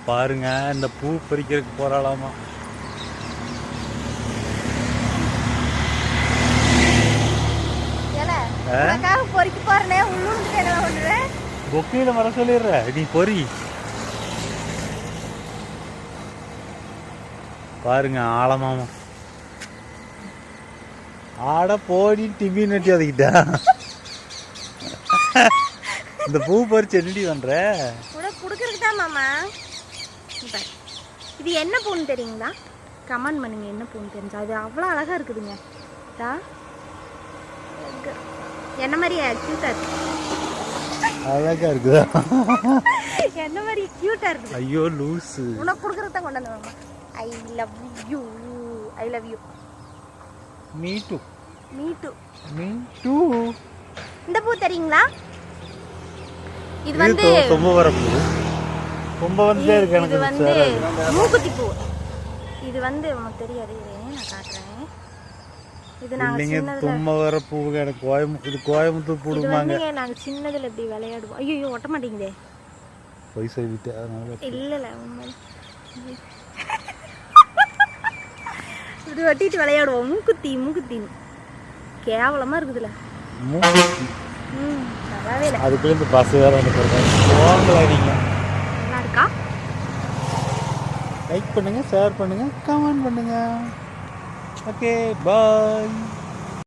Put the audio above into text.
பாருங்க இந்த பூ பறிக்கிறதுக்கு போறாளாமா. பொக்கையில வர சொல்லிடுற நீ பொறி. பாருங்க ஆழமாமா. ஆட போடி டிவி நட்டி அதுக்கிட்ட. இந்த பூ பறிச்சு என்னடி பண்ற? குடுக்கறதுக்கு தான் மாமா. இது என்ன பூன்னு தெரியுங்களா? கமெண்ட் பண்ணுங்க என்ன பூன்னு தெரிஞ்சா. அது அவ்வளோ அழகா இருக்குதுங்க. என்ன மாதிரியா கியூட்டா இருக்கு? அழகா இருக்குதா? என்ன மாதிரி கியூட்டா இருக்குது. ஐயோ லூசு. உனக்கு குடுக்கறத கொண்டு வந்து மாமா. I love you. I love you. Me too. Me too. Me too. இந்த பூ தெரியுங்களா? இது வந்து கொம்ப வர பூ. கொம்ப வந்தே இருக்கு எனக்கு. இது வந்து மூக்குத்தி பூ. இது வந்து உனக்கு தெரியாது. நான் காட்டுறேன். இது நாங்க சின்னதுல தும்ம வர பூ. எனக்கு இது கோயம்புத்தூர் பூடுமாங்க. இது நாங்க சின்னதுல இப்படி விளையாடுவோம். ஐயோ ஒட்ட மாட்டேங்குதே. போய் சொல்லிட்டு அதனால இல்ல உண்மை. இது வெட்டிட்டு விளையாடுவோம். மூக்குத்தி கேவலமா இருக்குதுல. நல்லாவே இல்லை. அதுக்குள்ள இந்த பஸ் வேற வந்து போங்களா நீங்க. நல்லா இருக்கா? லைக் பண்ணுங்க, ஷேர் பண்ணுங்க, கமெண்ட் பண்ணுங்க. Okay bye.